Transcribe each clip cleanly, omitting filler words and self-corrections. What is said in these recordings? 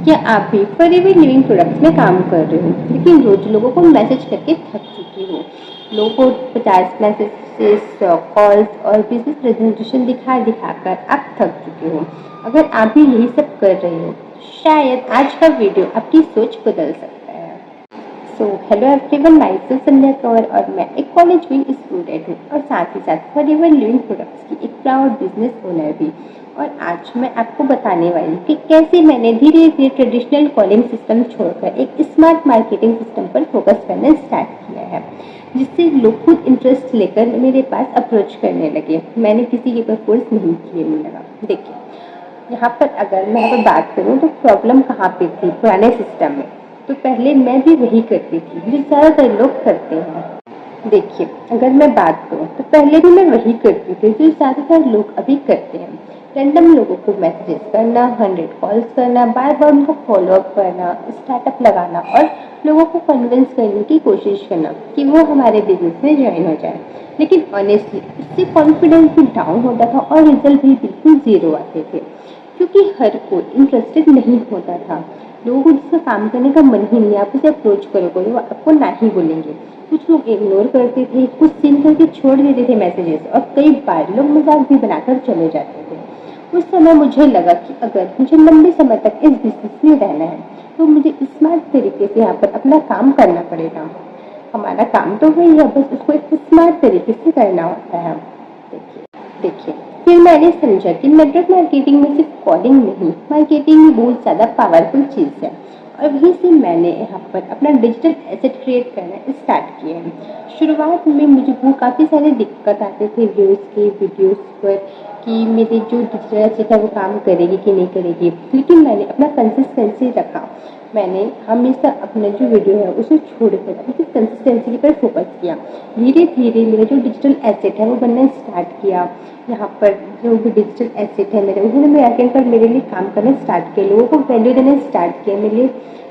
क्या आप भी फॉरएवर लिविंग प्रोडक्ट्स में काम कर रहे हो लेकिन रोज लोगों को मैसेज करके थक चुके हो? लोगों को 50 मैसेजेस, कॉल्स और बिजनेस प्रेजेंटेशन दिखा दिखाकर आप थक चुके हो। अगर आप भी यही सब कर रहे हो, शायद आज का वीडियो आपकी सोच बदल सकता है। हेलो एवरीवन, माय सेल्फ संध्या कौर और मैं एक कॉलेज गोइंग स्टूडेंट हूँ और साथ ही साथ फॉरएवर लिविंग प्रोडक्ट्स की एक प्राउड बिजनेस ओनर भी। और आज मैं आपको बताने वाली हूँ कि कैसे मैंने धीरे धीरे ट्रेडिशनल कॉलिंग सिस्टम छोड़कर एक स्मार्ट मार्केटिंग सिस्टम पर फोकस करना स्टार्ट किया है, जिससे लोग खुद इंटरेस्ट लेकर मेरे पास अप्रोच करने लगे। मैंने किसी के ऊपर फोर्स नहीं किए लगा। देखिए, यहाँ पर अगर मैं अगर बात करूँ तो प्रॉब्लम कहाँ पे थी पुराने सिस्टम में। तो पहले मैं भी वही करती थी जो ज़्यादातर लोग करते हैं। देखिए, अगर मैं बात करूँ तो पहले भी मैं वही करती थी जो ज़्यादातर लोग अभी करते हैं। रैंडम लोगों को मैसेजेस करना, 100 कॉल्स करना, बार बार उनको फॉलोअप करना, स्टार्टअप लगाना और लोगों को कन्विंस करने की कोशिश करना कि वो हमारे बिजनेस में ज्वाइन हो जाए। लेकिन ऑनेस्टली इससे कॉन्फिडेंस भी डाउन होता था और रिजल्ट भी बिल्कुल ज़ीरो आते थे, क्योंकि हर कोई इंटरेस्टेड नहीं होता था। लोगों को जिसका काम करने का मन ही नहीं, आप उसे अप्रोच करोगे वो आपको ना ही बोलेंगे। कुछ लोग इग्नोर करते थे, कुछ सीन करके छोड़ देते थे मैसेजेस और कई बार लोग मजाक भी बनाकर चले जाते थे। उस समय मुझे लगा कि अगर मुझे लंबे समय तक इस बिजनेस में रहना है तो मुझे स्मार्ट तरीके से यहाँ पर अपना काम करना पड़ेगा। हमारा काम तो वही है, बस उसको एक स्मार्ट तरीके से करना होता है। देखिए, फिर मैंने समझा कि नेटवर्क मार्केटिंग में सिर्फ कॉलिंग नहीं, मार्केटिंग भी बहुत ज़्यादा पावरफुल चीज़ है। और वहीं से मैंने यहाँ पर अपना डिजिटल एसेट क्रिएट करना स्टार्ट किया है। शुरुआत में मुझे वो काफ़ी सारे दिक्कत आते थे व्यूज़ के वीडियोज़ पर कि मेरी जो डिजिटल एसेट है वो काम करेगी कि नहीं करेगी, लेकिन मैंने अपना कंसिस्टेंसी रखा। मैंने हमेशा अपना जो वीडियो है उसे छोड़कर अपनी कंसिस्टेंसी पर फोकस किया। धीरे धीरे मेरा जो डिजिटल एसेट है वो बनना स्टार्ट किया। यहाँ पर जो भी डिजिटल एसेट है मेरे, उन्होंने मेरे अकाउंट पर मेरे लिए काम करना स्टार्ट किया, लोगों को वैल्यू देना स्टार्ट किया, मेरे लिए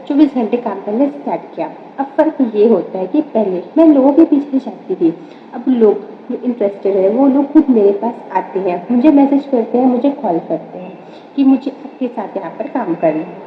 24 घंटे काम करना स्टार्ट किया। अब फ़र्क ये होता है कि पहले मैं लोगों के पीछे जाती थी, अब लोग जो इंटरेस्टेड है वो लोग खुद मेरे पास आते हैं, मुझे मैसेज करते हैं, मुझे कॉल करते हैं कि मुझे आपके साथ यहाँ पर काम करना है।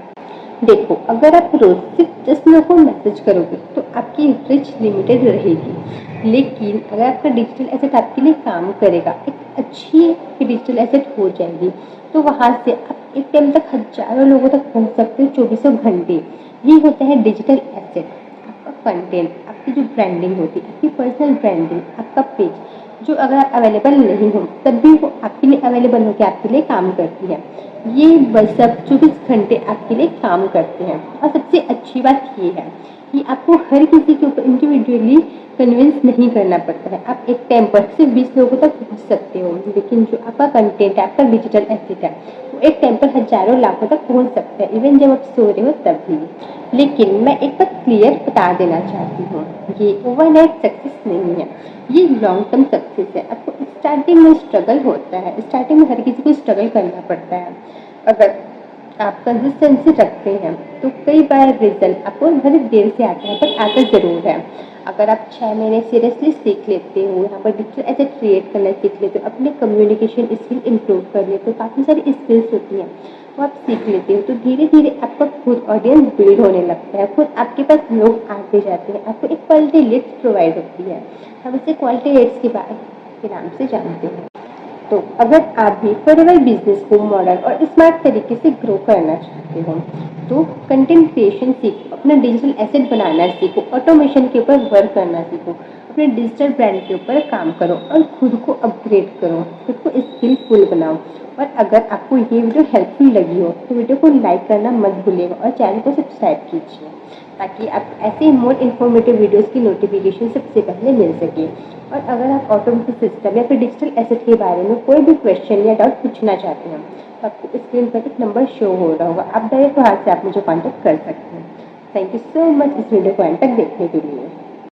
देखो, अगर आप रोज सिर्फ 10 लोगों को मैसेज करोगे तो आपकी रीच लिमिटेड रहेगी, लेकिन अगर आपका डिजिटल एसेट आपके लिए काम करेगा, एक अच्छी डिजिटल एसेट हो जाएगी, तो वहाँ से आप एक टाइम तक हजारों लोगों तक पहुँच सकते हो 24 घंटे। ये होता है डिजिटल एसेट। आपका कंटेंट, आपकी जो ब्रांडिंग होती है, आपकी पर्सनल ब्रांडिंग, आपका पेज जो अगर अवेलेबल नहीं हो तब भी वो आपके लिए अवेलेबल होकर आपके लिए काम करती है। ये बस सब 24 घंटे आपके लिए काम करते हैं। और सबसे अच्छी बात ये है कि आपको हर किसी के ऊपर इंडिविजुअली कन्विंस नहीं करना पड़ता है। आप एक टाइम पर सिर्फ 20 लोगों तक पहुंच सकते हो, लेकिन जो आपका कंटेंट है, आपका डिजिटल एसेट है, वो एक टाइम पर हजारों लाखों तक पहुंच सकता है, इवन जब आप सो रहे हो तब भी। लेकिन मैं एक बात क्लियर बता देना चाहती हूँ, ये ओवरनाइट सक्सेस नहीं है, ये लॉन्ग टर्म सक्सेस है। आपको स्टार्टिंग में स्ट्रगल होता है, स्टार्टिंग में हर किसी को स्ट्रगल करना पड़ता है। अगर आप कंसिस्टेंसी रखते हैं तो कई बार रिजल्ट आपको बहुत देर से आता है, पर आता ज़रूर है। अगर आप 6 महीने सीरियसली सीख लेते हो, यहाँ पर डिजिटल एसेट क्रिएट करना सीख लेते हो, अपने कम्युनिकेशन स्किल इम्प्रूव कर लेते हो, काफ़ी सारी स्किल्स होती हैं वो आप सीख लेते हो, तो धीरे धीरे आपका खुद ऑडियंस बिल्ड होने लगता है, खुद आपके पास लोग आते जाते हैं, आपको एक क्वालिटी लिस्ट प्रोवाइड होती है। हम इसे क्वालिटी लिस्ट के नाम से जानते हैं। तो अगर आप भी फॉरएवर बिजनेस को मॉडर्न और स्मार्ट तरीके से ग्रो करना चाहते हो तो कंटेंट क्रिएशन सीखो, अपना डिजिटल एसेट बनाना सीखो, ऑटोमेशन के ऊपर वर्क करना सीखो, अपने डिजिटल ब्रांड के ऊपर काम करो और खुद को अपग्रेड करो, खुद को स्किलफुल बनाओ। और अगर आपको ये वीडियो हेल्पफुल लगी हो तो वीडियो को लाइक करना मत भूलिएगा और चैनल को सब्सक्राइब कीजिए, ताकि आप ऐसे मोर इन्फॉर्मेटिव वीडियोस की नोटिफिकेशन सबसे पहले मिल सके। और अगर आप ऑटोमेटिक सिस्टम या फिर डिजिटल एसेट के बारे में कोई भी क्वेश्चन या डाउट पूछना चाहते हैं तो आपको स्क्रीन पर एक नंबर शो हो रहा होगा, आप डायरेक्ट वहाँ से आप मुझे कॉन्टैक्ट कर सकते हैं। थैंक यू सो मच इस वीडियो को एंड तक देखने के लिए।